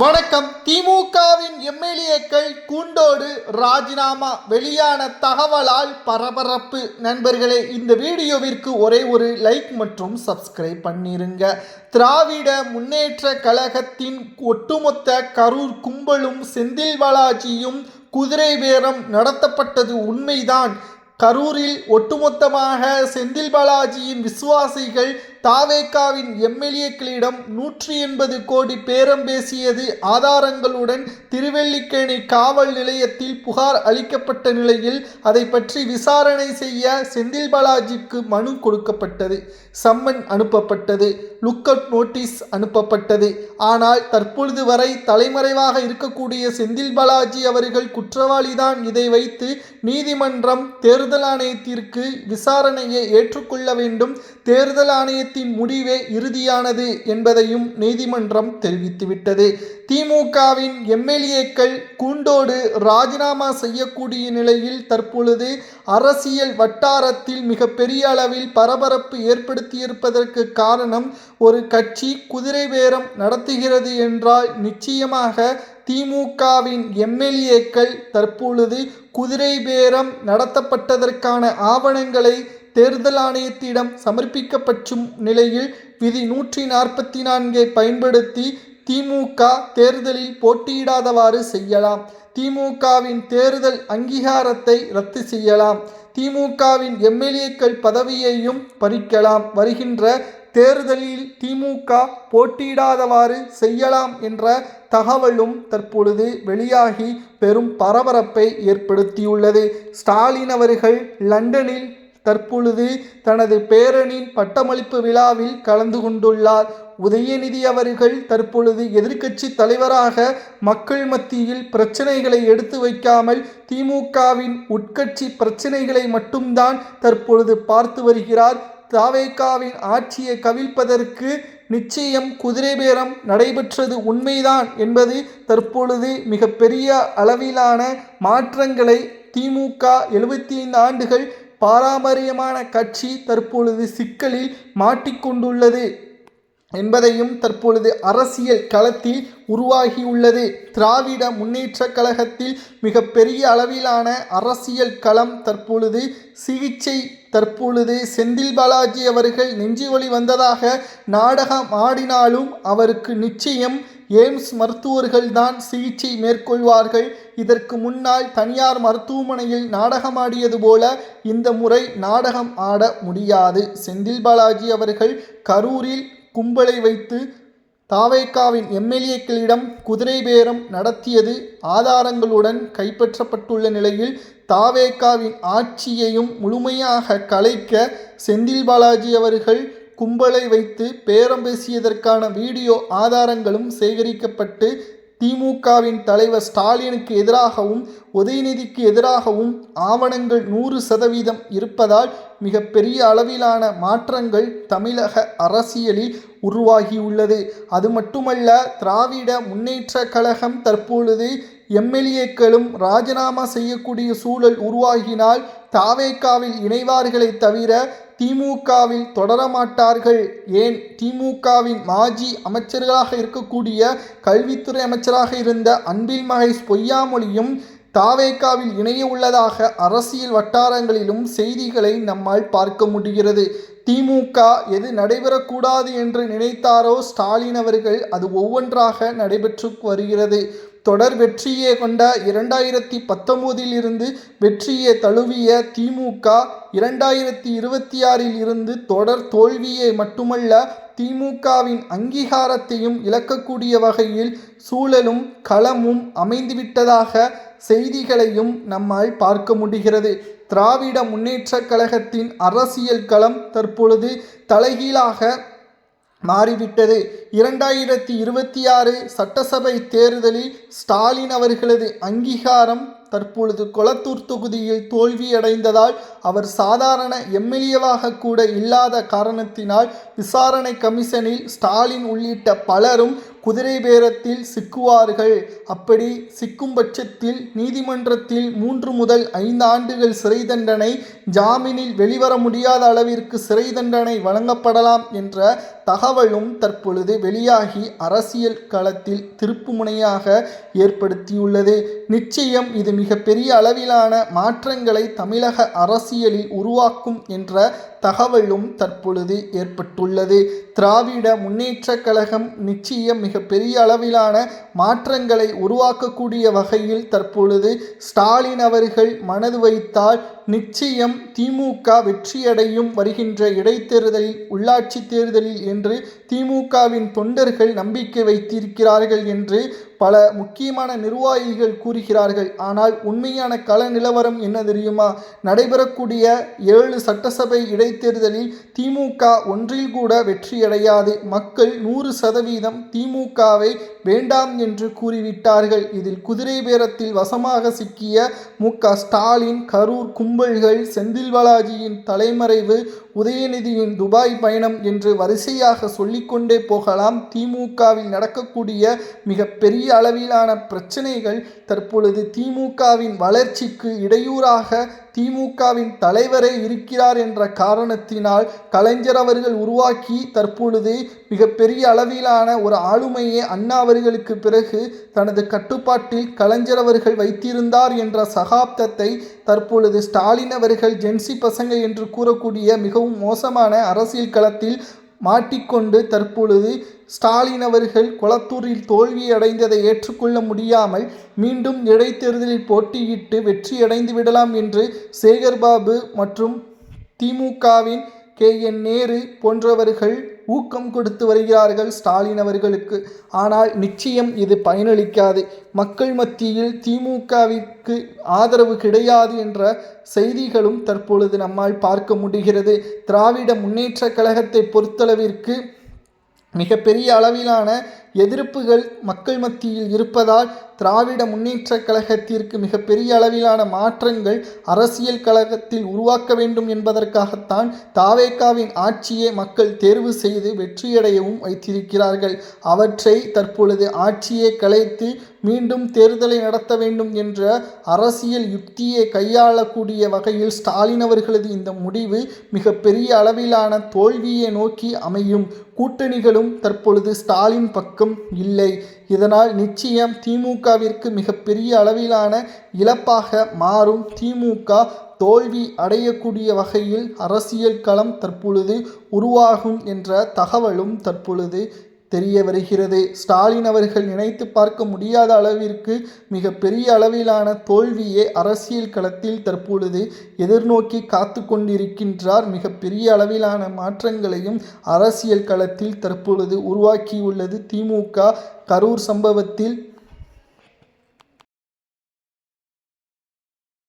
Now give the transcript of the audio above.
வணக்கம். திமுகவின் எம்எல்ஏக்கள் கூண்டோடு ராஜினாமா வெளியான தகவலால் பரபரப்பு. நண்பர்களே, இந்த வீடியோவிற்கு ஒரே ஒரு லைக் மற்றும் சப்ஸ்கிரைப் பண்ணிருங்க. திராவிட முன்னேற்ற கழகத்தின் ஒட்டுமொத்த கரூர் கும்பலும் செந்தில் பாலாஜியும் குதிரை பேரம் நடத்தப்பட்டது உண்மைதான். கரூரில் ஒட்டுமொத்தமாக செந்தில் பாலாஜியின் விசுவாசிகள் தாவேகாவின் எம்எல்ஏக்களிடம் 180 கோடி பேரம் பேசியது ஆதாரங்களுடன் திருவல்லிக்கேணி காவல் நிலையத்தில் புகார் அளிக்கப்பட்ட நிலையில் அதை பற்றி விசாரணை செய்ய செந்தில் பாலாஜிக்கு மனு கொடுக்கப்பட்டது. சம்மன் அனுப்பப்பட்டது. லுக் அவுட் நோட்டீஸ் அனுப்பப்பட்டது. ஆனால் தற்பொழுது வரை தலைமறைவாக இருக்கக்கூடிய செந்தில் பாலாஜி அவர்கள் குற்றவாளிதான். இதை வைத்து நீதிமன்றம் தேர்தல் ஆணையத்திற்கு விசாரணையை ஏற்றுக்கொள்ள வேண்டும். தேர்தல் ஆணையத்தின் முடிவே இறுதியானது என்பதையும் நீதிமன்றம் தெரிவித்துவிட்டது. திமுகவின் எம்எல்ஏக்கள் கூண்டோடு ராஜினாமா செய்யக்கூடிய நிலையில் தற்பொழுது அரசியல் வட்டாரத்தில் மிகப்பெரிய அளவில் பரபரப்பு ஏற்படுத்தியிருப்பதற்கு காரணம், ஒரு கட்சி குதிரை பேரம் நடத்துகிறது என்றால் நிச்சயமாக திமுகவின் எம்எல்ஏக்கள் தற்பொழுது குதிரை பேரம் நடத்தப்பட்டதற்கான ஆவணங்களை தேர்தல் ஆணையத்திடம் சமர்ப்பிக்கப்படும் நிலையில் விதி 144 பயன்படுத்தி திமுக தேர்தலில் போட்டியிடாதவாறு செய்யலாம். திமுகவின் தேர்தல் அங்கீகாரத்தை ரத்து செய்யலாம். திமுகவின் எம்எல்ஏக்கள் பதவியையும் பறிக்கலாம். வருகின்ற தேர்தலில் திமுக போட்டியிடாதவாறு செய்யலாம் என்ற தகவலும் தற்பொழுது வெளியாகி பெரும் பரபரப்பை ஏற்படுத்தியுள்ளது. ஸ்டாலின் அவர்கள் லண்டனில் தற்பொழுது தனது பேரனின் பட்டமளிப்பு விழாவில் கலந்து கொண்டுள்ளார். உதயநிதி அவர்கள் தற்பொழுது எதிர்க்கட்சி தலைவராக மக்கள் மத்தியில் பிரச்சனைகளை எடுத்து வைக்காமல் திமுகவின் உட்கட்சி பிரச்சனைகளை மட்டும்தான் தற்பொழுது பார்த்து வருகிறார். தாவேகாவின் ஆட்சியை கவிழ்ப்பதற்கு நிச்சயம் குதிரை பேரம் நடைபெற்றது உண்மைதான் என்பது தற்பொழுது மிகப்பெரிய அளவிலான மாற்றங்களை திமுக 75 ஆண்டுகள் பாரம்பரியமான கட்சி தற்பொழுது சிக்கலில் மாட்டிக்கொண்டுள்ளது என்பதையும் தற்பொழுது அரசியல் களத்தில் உருவாகியுள்ளது. திராவிட முன்னேற்ற கழகத்தில் மிகப்பெரிய அளவிலான அரசியல் களம் தற்பொழுது சிகிச்சை. தற்பொழுது செந்தில் பாலாஜி அவர்கள் நெஞ்சுவலி வந்ததாக நாடகம் ஆடினாலும் அவருக்கு நிச்சயம் எய்ம்ஸ் மருத்துவர்கள் தான் சிகிச்சை மேற்கொள்வார்கள். இதற்கு முன்னால் தனியார் மருத்துவமனையில் நாடகமாடியது போல இந்த முறை நாடகம் ஆட முடியாது. செந்தில் பாலாஜி அவர்கள் கரூரில் கும்பலை வைத்து தாவேகாவின் எம்எல்ஏக்களிடம் குதிரை பேரம் நடத்தியது ஆதாரங்களுடன் கைப்பற்றப்பட்டுள்ள நிலையில் தாவேகாவின் ஆட்சியையும் முழுமையாக கலைக்க செந்தில் பாலாஜி அவர்கள் கும்பலை வைத்து பேரம் பேசியதற்கான வீடியோ ஆதாரங்களும் சேகரிக்கப்பட்டு திமுகவின் தலைவர் ஸ்டாலினுக்கு எதிராகவும் உதயநிதிக்கு எதிராகவும் ஆவணங்கள் 100% இருப்பதால் மிகப்பெரிய அளவிலான மாற்றங்கள் தமிழக அரசியலில் உருவாகியுள்ளது. அது மட்டுமல்ல, திராவிட முன்னேற்ற கழகம் தற்பொழுது எம்எல்ஏக்களும் ராஜினாமா செய்யக்கூடிய சூழல் உருவாகினால் தாவேகாவில் இணைவார்களை தவிர திமுகவில் தொடரமாட்டார்கள். ஏன், திமுகவின் மாஜி அமைச்சர்களாக இருக்கக்கூடிய கல்வித்துறை அமைச்சராக இருந்த அன்பில் மகேஷ் பொய்யாமொழியும் தாவேகாவில் இணைய உள்ளதாக அரசியல் வட்டாரங்களிலும் செய்திகளை நம்மால் பார்க்க முடிகிறது. திமுக எது நடைபெறக்கூடாது என்று நினைத்தாரோ ஸ்டாலின் அவர்கள் அது ஒவ்வொன்றாக நடைபெற்று வருகிறது. தொடர் வெற்றியை கொண்ட 2019 இருந்து வெற்றியை தழுவிய திமுக 2026 இருந்து தொடர் தோல்வியை மட்டுமல்ல, திமுகவின் அங்கீகாரத்தையும் இழக்கக்கூடிய வகையில் சூழலும் களமும் அமைந்துவிட்டதாக செய்திகளையும் நம்மால் பார்க்க முடிகிறது. திராவிட முன்னேற்ற கழகத்தின் அரசியல் களம் தற்பொழுது தலைகீழாக மாறிவிட்டது. 2026 சட்டசபை தேர்தலில் ஸ்டாலின் அவர்களது அங்கீகாரம் தற்பொழுது கொளத்தூர் தொகுதியில் தோல்வியடைந்ததால் அவர் சாதாரண எம்எல்ஏவாக கூட இல்லாத காரணத்தினால் விசாரணை கமிஷனில் ஸ்டாலின் உள்ளிட்ட பலரும் குதிரை பேரத்தில் சிக்குவார்கள். அப்படி சிக்கும் பட்சத்தில் நீதிமன்றத்தில் 3 முதல் 5 ஆண்டுகள் சிறை தண்டனை, ஜாமீனில் வெளிவர முடியாத அளவிற்கு சிறை தண்டனை வழங்கப்படலாம் என்ற தகவலும் தற்பொழுது வெளியாகி அரசியல் களத்தில் திருப்புமுனையாக ஏற்படுத்தியுள்ளது. நிச்சயம் இது மிகப்பெரிய அளவிலான மாற்றங்களை தமிழக அரசியலில் உருவாக்கும் என்ற தகவலும் தற்பொழுது ஏற்பட்டுள்ளது. திராவிட முன்னேற்றக் கழகம் நிச்சயம் மிகப்பெரிய அளவிலான மாற்றங்களை உருவாக்கக்கூடிய வகையில் தற்பொழுது ஸ்டாலின் அவர்கள் மனது வைத்தால் நிச்சயம் திமுக வெற்றியடையும் வருகின்ற இடைத்தேர்தலில், உள்ளாட்சி தேர்தலில் என்று திமுகவின் தொண்டர்கள் நம்பிக்கை வைத்திருக்கிறார்கள் என்று பல முக்கியமான நிர்வாகிகள் கூறுகிறார்கள். ஆனால் உண்மையான கள நிலவரம் என்ன தெரியுமா? நடைபெறக்கூடிய 7 சட்டசபை இடைத்தேர்தலில் திமுக ஒன்றில் கூட வெற்றியடையாது. மக்கள் 100% திமுகவை வேண்டாம் என்று கூறிவிட்டார்கள். இதில் குதிரை பேரத்தில் வசமாக சிக்கிய மு.க.ஸ்டாலின், கரூர் கும்பல்கள், செந்தில் பாலாஜியின் தலைமறைவு, உதயநிதியின் துபாய் பயணம் என்று வரிசையாக சொல்லிக்கொண்டே போகலாம். திமுகவில் நடக்கக்கூடிய மிகப்பெரிய அளவிலான பிரச்சனைகள் தற்பொழுது திமுகவின் வளர்ச்சிக்கு இடையூறாக திமுகவின் தலைவரே இருக்கிறார் என்ற காரணத்தினால் கலைஞர் அவர்கள் உருவாக்கி தற்பொழுது மிகப்பெரிய அளவிலான ஒரு ஆளுமையை அண்ணா அவர்களுக்கு பிறகு தனது கட்டுப்பாட்டில் கலைஞர் அவர்கள் வைத்திருந்தார் என்ற சகாப்தத்தை தற்பொழுது ஸ்டாலின் அவர்கள் ஜென்சி பசங்க என்று கூறக்கூடிய மிகவும் மோசமான அரசியல் களத்தில் மாட்டிக்கொண்டு தற்பொழுது ஸ்டாலின் அவர்கள் கொளத்தூரில் தோல்வி அடைந்ததை ஏற்றுக்கொள்ள முடியாமல் மீண்டும் இடைத்தேர்தலில் போட்டியிட்டு வெற்றியடைந்து விடலாம் என்று சேகர்பாபு மற்றும் திமுகவின் KN நேரு போன்றவர்கள் ஊக்கம் கொடுத்து வருகிறார்கள் ஸ்டாலின் அவர்களுக்கு. ஆனால் நிச்சயம் இது பயனளிக்காது. மக்கள் மத்தியில் திமுகவிற்கு ஆதரவு கிடையாது என்ற செய்திகளும் தற்பொழுது நம்மால் பார்க்க முடிகிறது. திராவிட முன்னேற்ற கழகத்தை பொறுத்தளவிற்கு மிகப்பெரிய அளவிலான எதிர்ப்புகள் மக்கள் மத்தியில் இருப்பதால் திராவிட முன்னேற்ற கழகத்திற்கு மிகப்பெரிய அளவிலான மாற்றங்கள் அரசியல் கழகத்தில் உருவாக்க வேண்டும் என்பதற்காகத்தான் தாவேகாவின் ஆட்சியை மக்கள் தேர்வு செய்து வெற்றியடையவும் வைத்திருக்கிறார்கள். அவற்றை தற்பொழுது ஆட்சியை கலைத்து மீண்டும் தேர்தலை நடத்த வேண்டும் என்ற அரசியல் யுக்தியை கையாளக்கூடிய வகையில் ஸ்டாலின் அவர்களது இந்த முடிவு மிகப்பெரிய அளவிலான தோல்வியை நோக்கி அமையும். கூட்டணிகளும் தற்பொழுது ஸ்டாலின் பக்கம் இல்லை. இதனால் நிச்சயம் திமுகவிற்கு மிகப்பெரிய அளவிலான இழப்பாக மாறும். திமுக தோல்வி அடையக்கூடிய வகையில் அரசியல் களம் தற்பொழுது உருவாகும் என்ற தகவலும் தற்பொழுது தெரிய வருகிறது. ஸ்டாலின் அவர்கள் நினைத்து பார்க்க முடியாத அளவிற்கு மிகப்பெரிய அளவிலான தோல்வியை அரசியல் களத்தில் தற்பொழுது எதிர்நோக்கி காத்து கொண்டிருக்கின்றார். மிகப்பெரிய அளவிலான மாற்றங்களையும் அரசியல் களத்தில் தற்பொழுது உருவாக்கியுள்ளது திமுக. கரூர் சம்பவத்தில்